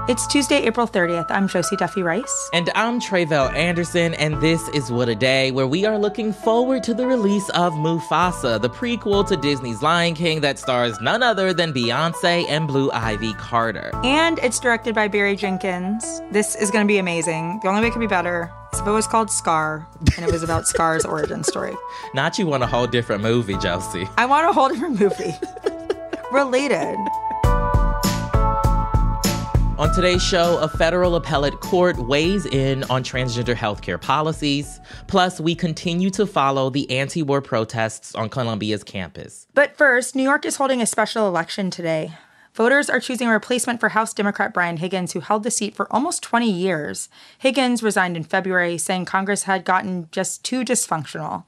It's Tuesday, April 30th. I'm Josie Duffy-Rice. And I'm Tre'vell Anderson, and this is What a Day, where we are looking forward to the release of Mufasa, the prequel to Disney's Lion King that stars none other than Beyonce and Blue Ivy Carter. And it's directed by Barry Jenkins. This is going to be amazing. The only way it could be better is if it was called Scar, and it was about Scar's origin story. Not you want a whole different movie, Josie. I want a whole different movie. Related. On today's show, a federal appellate court weighs in on transgender healthcare policies. Plus, we continue to follow the anti-war protests on Columbia's campus. But first, New York is holding a special election today. Voters are choosing a replacement for House Democrat Brian Higgins, who held the seat for almost 20 years. Higgins resigned in February, saying Congress had gotten just too dysfunctional.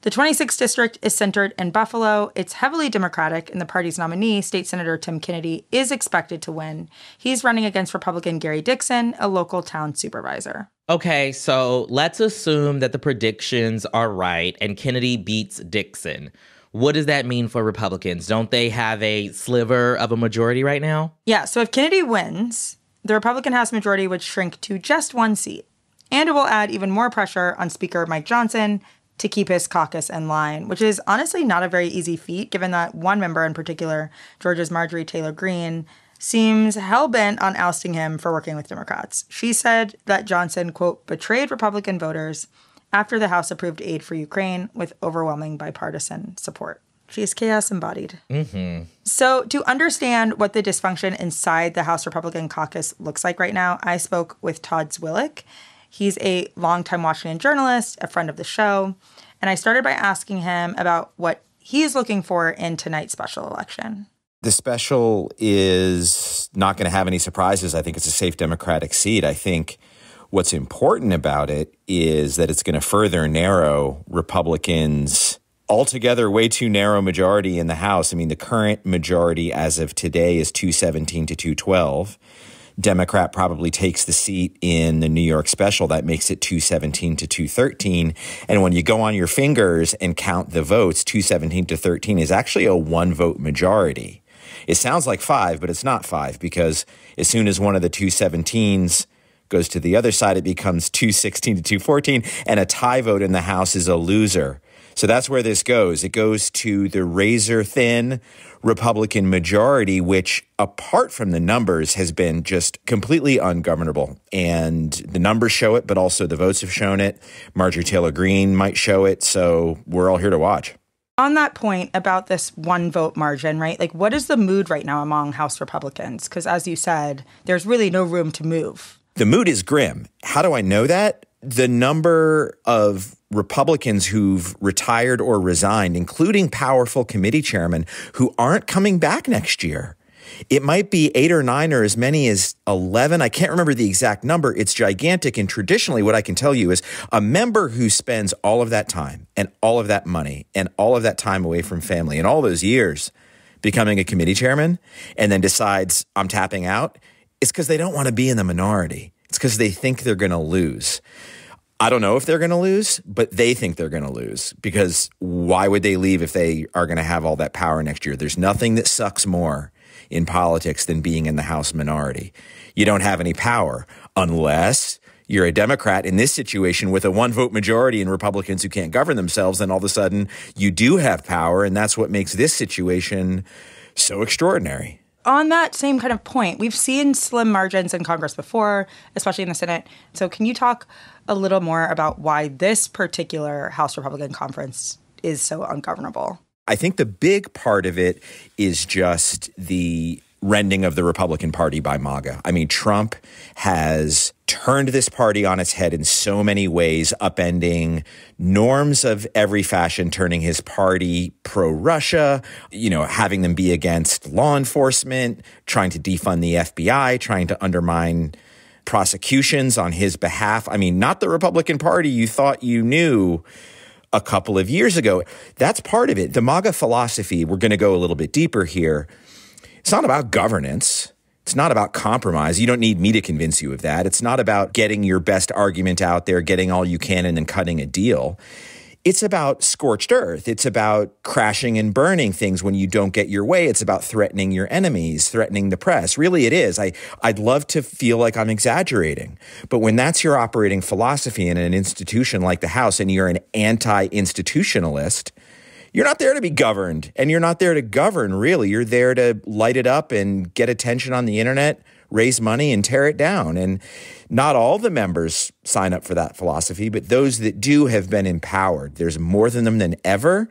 The 26th district is centered in Buffalo. It's heavily Democratic, and the party's nominee, State Senator Tim Kennedy, is expected to win. He's running against Republican Gary Dixon, a local town supervisor. Okay, so let's assume that the predictions are right and Kennedy beats Dixon. What does that mean for Republicans? Don't they have a sliver of a majority right now? Yeah, so if Kennedy wins, the Republican House majority would shrink to just one seat. And it will add even more pressure on Speaker Mike Johnson to keep his caucus in line, which is honestly not a very easy feat, given that one member in particular, Georgia's Marjorie Taylor Greene, seems hell-bent on ousting him for working with Democrats. She said that Johnson, quote, betrayed Republican voters after the House approved aid for Ukraine with overwhelming bipartisan support. She's chaos embodied. Mm-hmm. So to understand what the dysfunction inside the House Republican caucus looks like right now, I spoke with Todd Zwillich. He's a longtime Washington journalist, a friend of the show, and I started by asking him about what he's looking for in tonight's special election. The special is not going to have any surprises. I think it's a safe Democratic seat. I think what's important about it is that it's going to further narrow Republicans' altogether way too narrow majority in the House. I mean, the current majority as of today is 217 to 212. Democrat probably takes the seat in the New York special. That makes it 217 to 213. And when you go on your fingers and count the votes, 217 to 13 is actually a one-vote majority. It sounds like 5, but it's not 5, because as soon as one of the 217s goes to the other side, it becomes 216 to 214, and a tie vote in the House is a loser. So that's where this goes. It goes to the razor-thin Republican majority, which, apart from the numbers, has been just completely ungovernable. And the numbers show it, but also the votes have shown it. Marjorie Taylor Greene might show it. So we're all here to watch. On that point about this one vote margin, right? Like, what is the mood right now among House Republicans? Because as you said, there's really no room to move. The mood is grim. How do I know that? The number of Republicans who've retired or resigned, including powerful committee chairmen who aren't coming back next year. It might be 8 or 9 or as many as 11. I can't remember the exact number. It's gigantic. And traditionally, what I can tell you is a member who spends all of that time and all of that money and all of that time away from family and all those years becoming a committee chairman and then decides I'm tapping out, it's because they don't want to be in the minority. It's because they think they're going to lose. I don't know if they're going to lose, but they think they're going to lose, because why would they leave if they are going to have all that power next year? There's nothing that sucks more in politics than being in the House minority. You don't have any power unless you're a Democrat in this situation with a one-vote majority and Republicans who can't govern themselves. Then all of a sudden you do have power, and that's what makes this situation so extraordinary. On that same kind of point, we've seen slim margins in Congress before, especially in the Senate. So can you talk a little more about why this particular House Republican conference is so ungovernable? I think the big part of it is just the rending of the Republican Party by MAGA. I mean, Trump has turned this party on its head in so many ways, upending norms of every fashion, turning his party pro-Russia, having them be against law enforcement, trying to defund the FBI, trying to undermine prosecutions on his behalf. I mean, not the Republican Party you thought you knew a couple of years ago. That's part of it. The MAGA philosophy, we're going to go a little bit deeper here. It's not about governance. It's not about compromise. You don't need me to convince you of that. It's not about getting your best argument out there, getting all you can, and then cutting a deal. It's about scorched earth. It's about crashing and burning things when you don't get your way. It's about threatening your enemies, threatening the press. Really, it is. I'd love to feel like I'm exaggerating. But when that's your operating philosophy in an institution like the House and you're an anti-institutionalist, you're not there to be governed. And you're not there to govern, really. You're there to light it up and get attention on the internet, raise money, and tear it down. And not all the members sign up for that philosophy, but those that do have been empowered. There's more than them than ever.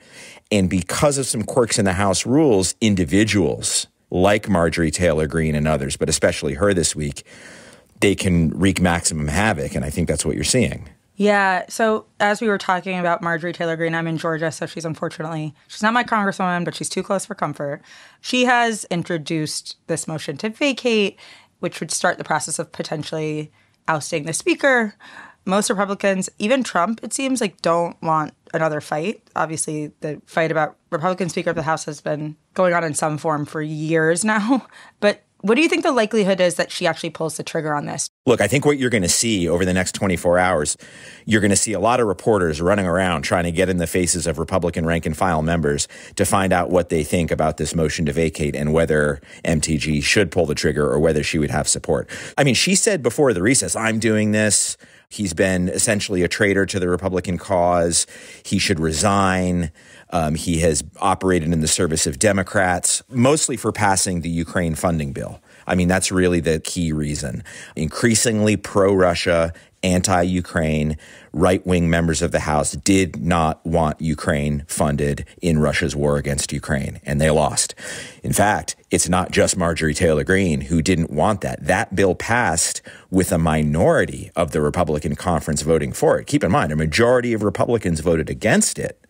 And because of some quirks in the House rules, individuals like Marjorie Taylor Greene and others, but especially her this week, they can wreak maximum havoc. And I think that's what you're seeing. Yeah. So as we were talking about Marjorie Taylor Greene, I'm in Georgia, so she's not my congresswoman, but she's too close for comfort. She has introduced this motion to vacate, which would start the process of potentially ousting the speaker. Most Republicans, even Trump, it seems like, don't want another fight. Obviously, the fight about Republican Speaker of the House has been going on in some form for years now. But what do you think the likelihood is that she actually pulls the trigger on this? Look, I think what you're going to see over the next 24 hours, you're going to see a lot of reporters running around trying to get in the faces of Republican rank and file members to find out what they think about this motion to vacate and whether MTG should pull the trigger or whether she would have support. I mean, she said before the recess, I'm doing this. He's been essentially a traitor to the Republican cause. He should resign. He has operated in the service of Democrats, mostly for passing the Ukraine funding bill. I mean, that's really the key reason. Increasingly pro-Russia, anti-Ukraine, right-wing members of the House did not want Ukraine funded in Russia's war against Ukraine, and they lost. In fact, it's not just Marjorie Taylor Greene who didn't want that. That bill passed with a minority of the Republican conference voting for it. Keep in mind, a majority of Republicans voted against it.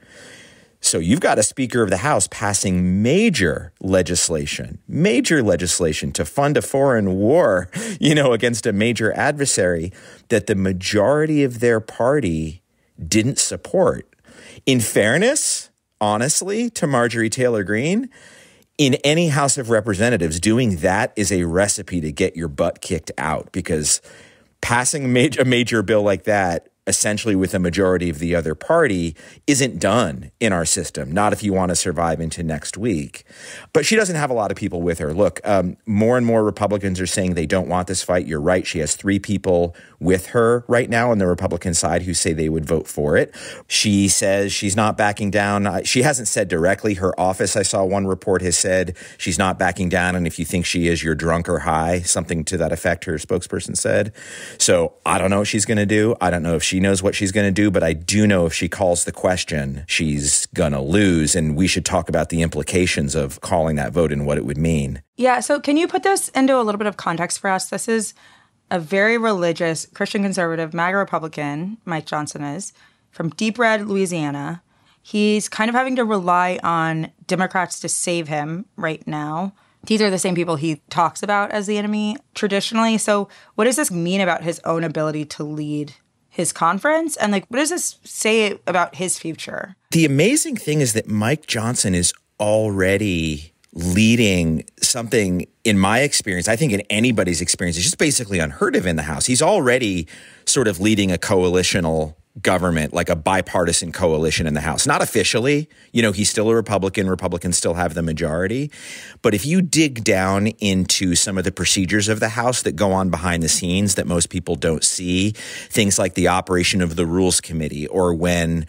So you've got a Speaker of the House passing major legislation to fund a foreign war, against a major adversary that the majority of their party didn't support. In fairness, honestly, to Marjorie Taylor Greene, in any House of Representatives, doing that is a recipe to get your butt kicked out, because passing a major bill like that, essentially with a majority of the other party, isn't done in our system, not if you want to survive into next week. But she doesn't have a lot of people with her. Look, more and more Republicans are saying they don't want this fight. You're right. She has 3 people with her right now on the Republican side who say they would vote for it. She says she's not backing down. She hasn't said directly. Her office, I saw one report, has said she's not backing down. And if you think she is, you're drunk or high, something to that effect, her spokesperson said. So I don't know what she's going to do. I don't know if she knows what she's going to do, but I do know if she calls the question, she's going to lose. And we should talk about the implications of calling that vote and what it would mean. Yeah. So can you put this into a little bit of context for us? This is a very religious Christian conservative MAGA Republican, Mike Johnson is, from deep red Louisiana. He's kind of having to rely on Democrats to save him right now. These are the same people he talks about as the enemy traditionally. So what does this mean about his own ability to lead his conference? And what does this say about his future? The amazing thing is that Mike Johnson is already leading something, in my experience, I think in anybody's experience, is just basically unheard of in the House. He's already sort of leading a coalitional government, like a bipartisan coalition in the House. Not officially, he's still a Republican. Republicans still have the majority. But if you dig down into some of the procedures of the House that go on behind the scenes that most people don't see, things like the operation of the Rules Committee, or when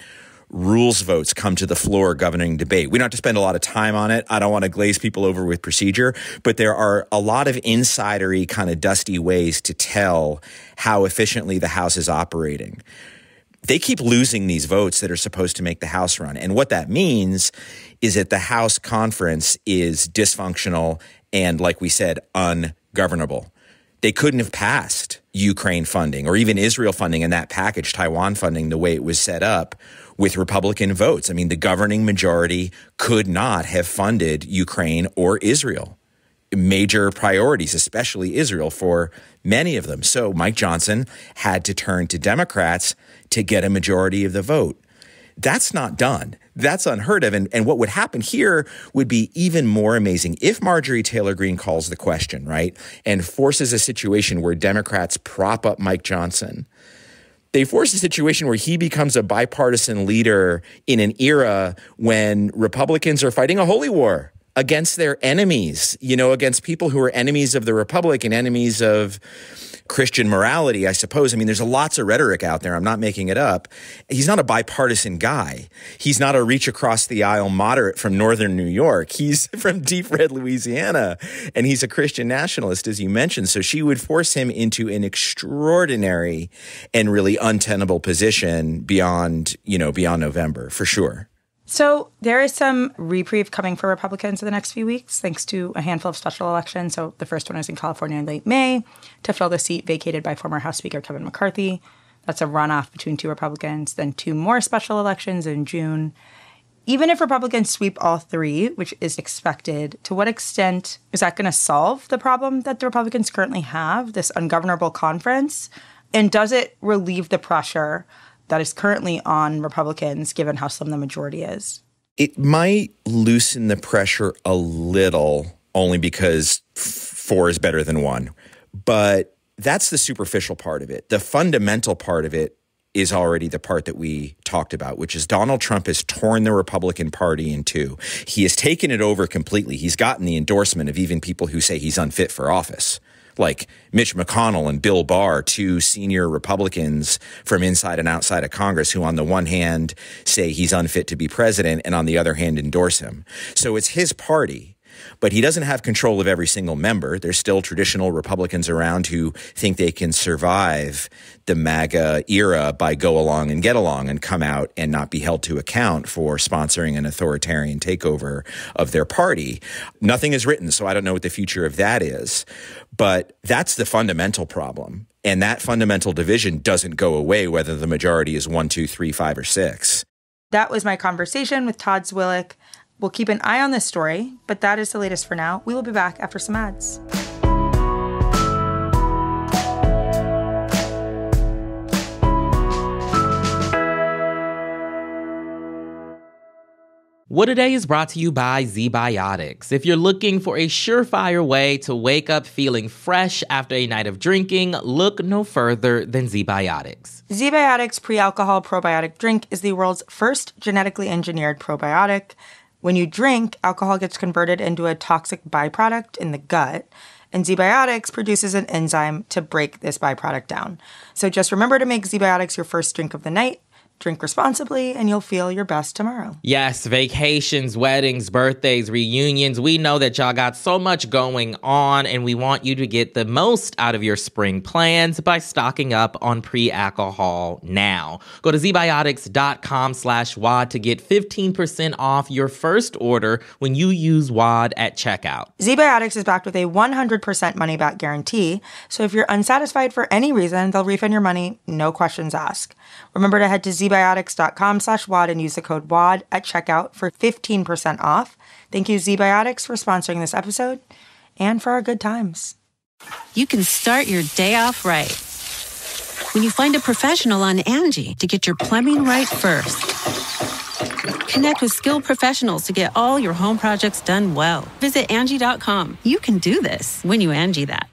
rules votes come to the floor governing debate. We don't have to spend a lot of time on it. I don't want to glaze people over with procedure, but there are a lot of insidery, kind of dusty ways to tell how efficiently the House is operating. They keep losing these votes that are supposed to make the House run. And what that means is that the House conference is dysfunctional and, like we said, ungovernable. They couldn't have passed Ukraine funding or even Israel funding in that package, Taiwan funding, the way it was set up with Republican votes. I mean, the governing majority could not have funded Ukraine or Israel. Major priorities, especially Israel, for many of them. So Mike Johnson had to turn to Democrats to get a majority of the vote. That's not done. That's unheard of. And what would happen here would be even more amazing if Marjorie Taylor Greene calls the question, right, and forces a situation where Democrats prop up Mike Johnson. They force a situation where he becomes a bipartisan leader in an era when Republicans are fighting a holy war against their enemies, against people who are enemies of the Republic and enemies of Christian morality, I suppose. I mean, there's lots of rhetoric out there. I'm not making it up. He's not a bipartisan guy. He's not a reach across the aisle moderate from northern New York. He's from deep red Louisiana, and he's a Christian nationalist, as you mentioned. So she would force him into an extraordinary and really untenable position beyond November, for sure. So there is some reprieve coming for Republicans in the next few weeks, thanks to a handful of special elections. So the first one is in California in late May to fill the seat vacated by former House Speaker Kevin McCarthy. That's a runoff between two Republicans. Then 2 more special elections in June. Even if Republicans sweep all 3, which is expected, to what extent is that going to solve the problem that the Republicans currently have, this ungovernable conference? And does it relieve the pressure that is currently on Republicans, given how slim the majority is? It might loosen the pressure a little, only because 4 is better than 1. But that's the superficial part of it. The fundamental part of it is already the part that we talked about, which is Donald Trump has torn the Republican Party in 2. He has taken it over completely. He's gotten the endorsement of even people who say he's unfit for office, like Mitch McConnell and Bill Barr, 2 senior Republicans from inside and outside of Congress who on the one hand say he's unfit to be president and on the other hand endorse him. So it's his party. But he doesn't have control of every single member. There's still traditional Republicans around who think they can survive the MAGA era by go along and get along and come out and not be held to account for sponsoring an authoritarian takeover of their party. Nothing is written, so I don't know what the future of that is. But that's the fundamental problem. And that fundamental division doesn't go away whether the majority is 1, 2, 3, 5, or 6. That was my conversation with Todd Zwillich. We'll keep an eye on this story, but that is the latest for now. We will be back after some ads. What A Day is brought to you by ZBiotics. If you're looking for a surefire way to wake up feeling fresh after a night of drinking, look no further than ZBiotics. ZBiotics Pre-Alcohol Probiotic Drink is the world's first genetically engineered probiotic. When you drink, alcohol gets converted into a toxic byproduct in the gut, and ZBiotics produces an enzyme to break this byproduct down. So just remember to make ZBiotics your first drink of the night. Drink responsibly, and you'll feel your best tomorrow. Yes, vacations, weddings, birthdays, reunions. We know that y'all got so much going on, and we want you to get the most out of your spring plans by stocking up on pre-alcohol now. Go to zbiotics.com/WAD to get 15% off your first order when you use WAD at checkout. ZBiotics is backed with a 100% money-back guarantee, so if you're unsatisfied for any reason, they'll refund your money, no questions asked. Remember to head to zbiotics.com/WAD and use the code WAD at checkout for 15% off. Thank you, ZBiotics, for sponsoring this episode and for our good times. You can start your day off right when you find a professional on Angie to get your plumbing right first. Connect with skilled professionals to get all your home projects done well. Visit Angie.com. You can do this when you Angie that.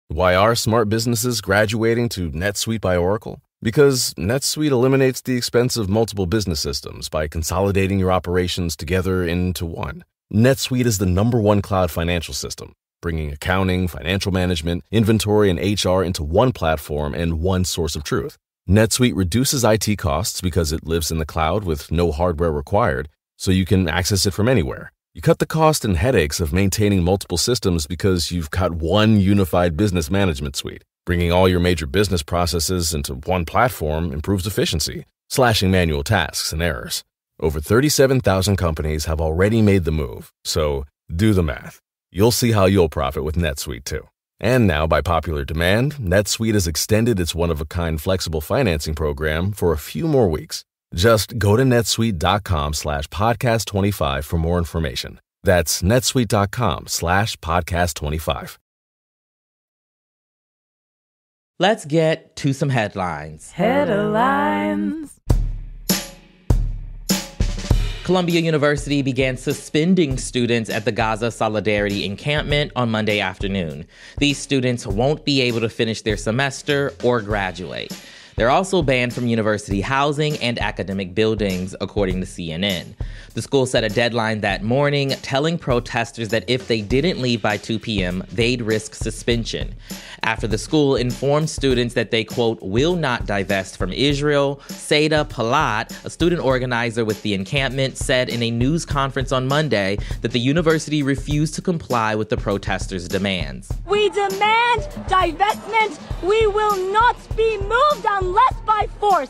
Why are smart businesses graduating to NetSuite by Oracle? Because NetSuite eliminates the expense of multiple business systems by consolidating your operations together into one. NetSuite is the #1 cloud financial system, bringing accounting, financial management, inventory, and HR into one platform and one source of truth. NetSuite reduces IT costs because it lives in the cloud with no hardware required, so you can access it from anywhere. You cut the cost and headaches of maintaining multiple systems because you've got one unified business management suite. Bringing all your major business processes into one platform improves efficiency, slashing manual tasks and errors. Over 37,000 companies have already made the move, so do the math. You'll see how you'll profit with NetSuite too. And now, by popular demand, NetSuite has extended its one-of-a-kind flexible financing program for a few more weeks. Just go to netsuite.com/podcast25 for more information. That's netsuite.com/podcast25. Let's get to some headlines. Headlines. Columbia University began suspending students at the Gaza Solidarity encampment on Monday afternoon. These students won't be able to finish their semester or graduate. They're also banned from university housing and academic buildings, according to CNN. The school set a deadline that morning, telling protesters that if they didn't leave by 2 p.m., they'd risk suspension. After the school informed students that they, quote, will not divest from Israel, Seda Palat, a student organizer with the encampment, said in a news conference on Monday that the university refused to comply with the protesters' demands. We demand divestment. We will not be moved unless by force.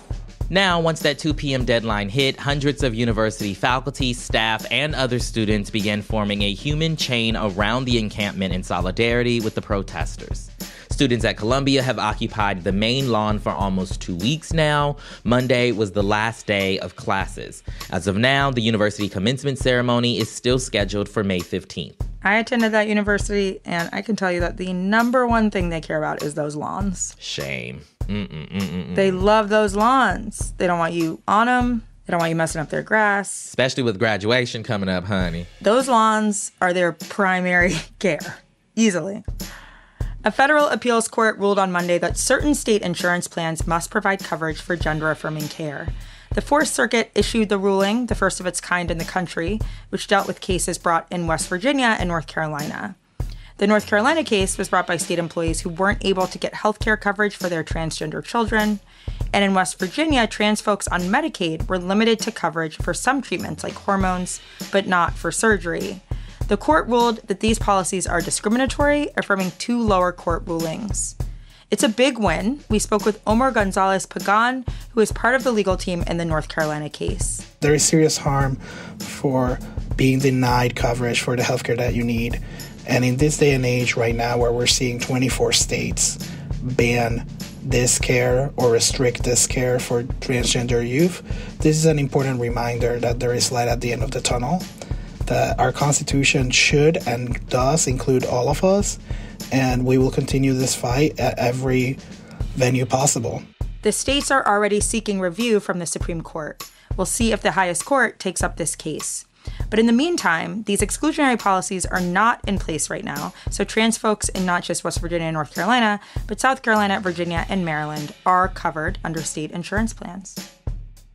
Now, once that 2 p.m. deadline hit, hundreds of university faculty, staff, and other students began forming a human chain around the encampment in solidarity with the protesters. Students at Columbia have occupied the main lawn for almost 2 weeks now. Monday was the last day of classes. As of now, the university commencement ceremony is still scheduled for May 15th. I attended that university, and I can tell you that the number one thing they care about is those lawns. Shame. They love those lawns. They don't want you on them. They don't want you messing up their grass. Especially with graduation coming up, honey. Those lawns are their primary care, easily. A federal appeals court ruled on Monday that certain state insurance plans must provide coverage for gender-affirming care. The Fourth Circuit issued the ruling, the first of its kind in the country, which dealt with cases brought in West Virginia and North Carolina. The North Carolina case was brought by state employees who weren't able to get health care coverage for their transgender children. And in West Virginia, trans folks on Medicaid were limited to coverage for some treatments like hormones, but not for surgery. The court ruled that these policies are discriminatory, affirming 2 lower court rulings. It's a big win. We spoke with Omar Gonzalez Pagan, who is part of the legal team in the North Carolina case. There is serious harm for being denied coverage for the healthcare that you need. And in this day and age right now where we're seeing 24 states ban this care or restrict this care for transgender youth, this is an important reminder that there is light at the end of the tunnel, that our Constitution should and does include all of us, and we will continue this fight at every venue possible. The states are already seeking review from the Supreme Court. We'll see if the highest court takes up this case. But in the meantime, these exclusionary policies are not in place right now, so trans folks in not just West Virginia and North Carolina, but South Carolina, Virginia, and Maryland are covered under state insurance plans.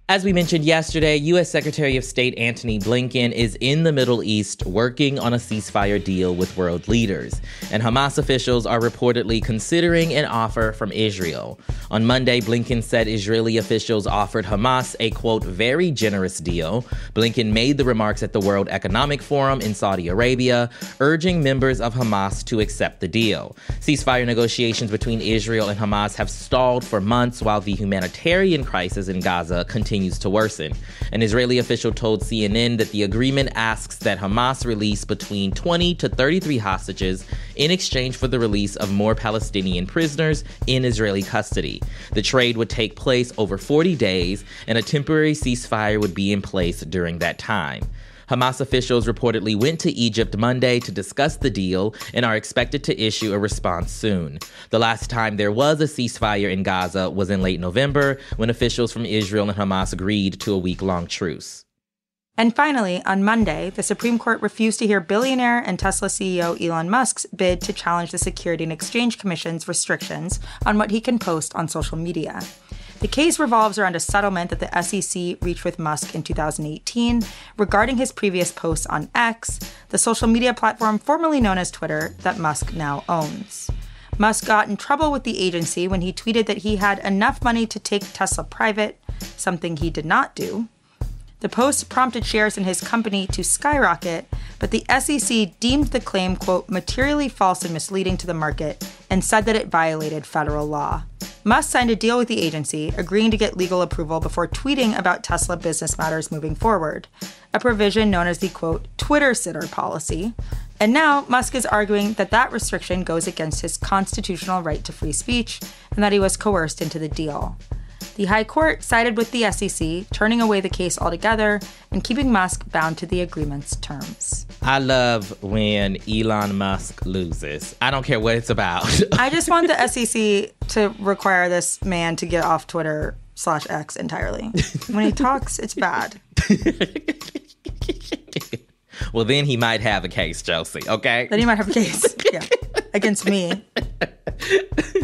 As we mentioned yesterday, U.S. Secretary of State Antony Blinken is in the Middle East working on a ceasefire deal with world leaders, and Hamas officials are reportedly considering an offer from Israel. On Monday, Blinken said Israeli officials offered Hamas a, quote, very generous deal. Blinken made the remarks at the World Economic Forum in Saudi Arabia, urging members of Hamas to accept the deal. Ceasefire negotiations between Israel and Hamas have stalled for months while the humanitarian crisis in Gaza continues to worsen. An Israeli official told CNN that the agreement asks that Hamas release between 20 to 33 hostages in exchange for the release of more Palestinian prisoners in Israeli custody. The trade would take place over 40 days, and a temporary ceasefire would be in place during that time. Hamas officials reportedly went to Egypt Monday to discuss the deal and are expected to issue a response soon. The last time there was a ceasefire in Gaza was in late November, when officials from Israel and Hamas agreed to a week-long truce. And finally, on Monday, the Supreme Court refused to hear billionaire and Tesla CEO Elon Musk's bid to challenge the Security and Exchange Commission's restrictions on what he can post on social media. The case revolves around a settlement that the SEC reached with Musk in 2018 regarding his previous posts on X, the social media platform formerly known as Twitter that Musk now owns. Musk got in trouble with the agency when he tweeted that he had enough money to take Tesla private, something he did not do. The post prompted shares in his company to skyrocket, but the SEC deemed the claim, quote, materially false and misleading to the market and said that it violated federal law. Musk signed a deal with the agency, agreeing to get legal approval before tweeting about Tesla business matters moving forward, a provision known as the, quote, Twitter sitter policy. And now Musk is arguing that that restriction goes against his constitutional right to free speech and that he was coerced into the deal. The High Court sided with the SEC, turning away the case altogether and keeping Musk bound to the agreement's terms. I love when Elon Musk loses. I don't care what it's about. I just want the SEC to require this man to get off Twitter/X entirely. When he talks, it's bad. Well, then he might have a case, Josie, okay? Then he might have a case, yeah, against me.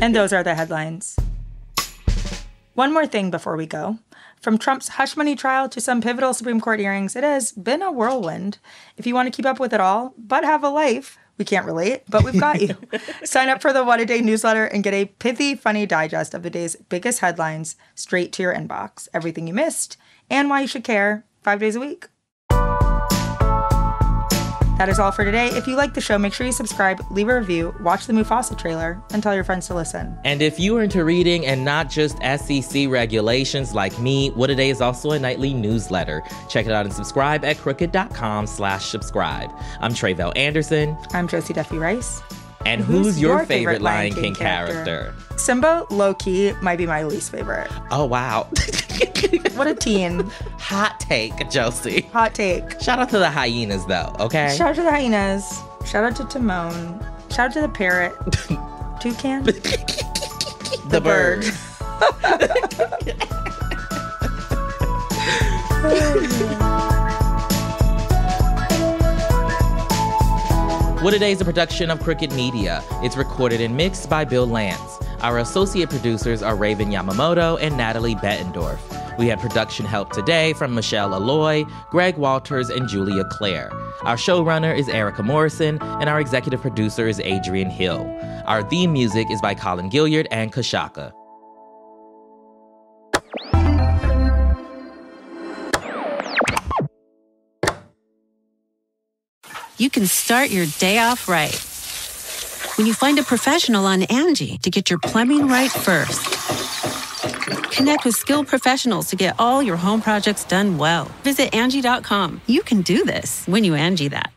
And those are the headlines. One more thing before we go. From Trump's hush money trial to some pivotal Supreme Court hearings, it has been a whirlwind. If you want to keep up with it all, but have a life, we can't relate, but we've got you. Sign up for the What a Day newsletter and get a pithy, funny digest of the day's biggest headlines straight to your inbox. Everything you missed and why you should care 5 days a week. That is all for today. If you like the show, make sure you subscribe, leave a review, watch the Mufasa trailer, and tell your friends to listen. And if you are into reading and not just SEC regulations like me, What a Day is also a nightly newsletter. Check it out and subscribe at crooked.com/subscribe. I'm Tre'vell Anderson. I'm Josie Duffy Rice. And who's your favorite Lion King character? Simba, low-key, might be my least favorite. Oh, wow. What a teen. Hot take, Josie. Hot take. Shout out to the hyenas, though, okay? Shout out to the hyenas. Shout out to Timon. Shout out to the parrot. Toucan? The bird. What a Day is a production of Crooked Media. It's recorded and mixed by Bill Lance. Our associate producers are Raven Yamamoto and Natalie Bettendorf. We had production help today from Michelle Alloy, Greg Walters, and Julia Clare. Our showrunner is Erica Morrison, and our executive producer is Adrian Hill. Our theme music is by Colin Gilliard and Kashaka. You can start your day off right when you find a professional on Angie to get your plumbing right first. Connect with skilled professionals to get all your home projects done well. Visit Angie.com. You can do this when you Angie that.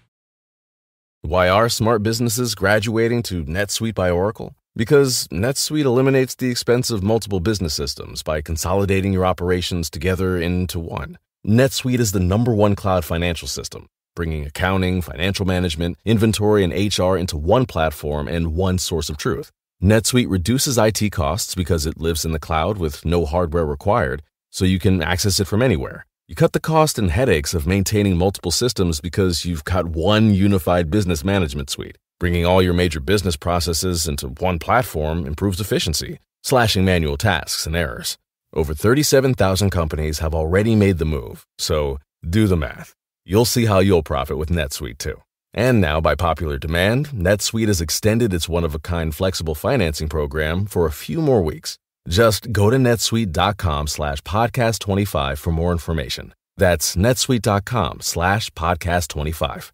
Why are smart businesses graduating to NetSuite by Oracle? Because NetSuite eliminates the expense of multiple business systems by consolidating your operations together into one. NetSuite is the #1 cloud financial system, bringing accounting, financial management, inventory, and HR into one platform and one source of truth. NetSuite reduces IT costs because it lives in the cloud with no hardware required, so you can access it from anywhere. You cut the cost and headaches of maintaining multiple systems because you've got one unified business management suite. Bringing all your major business processes into one platform improves efficiency, slashing manual tasks and errors. Over 37,000 companies have already made the move, so do the math. You'll see how you'll profit with NetSuite too. And now, by popular demand, NetSuite has extended its one-of-a-kind flexible financing program for a few more weeks. Just go to netsuite.com/podcast25 for more information. That's netsuite.com/podcast25.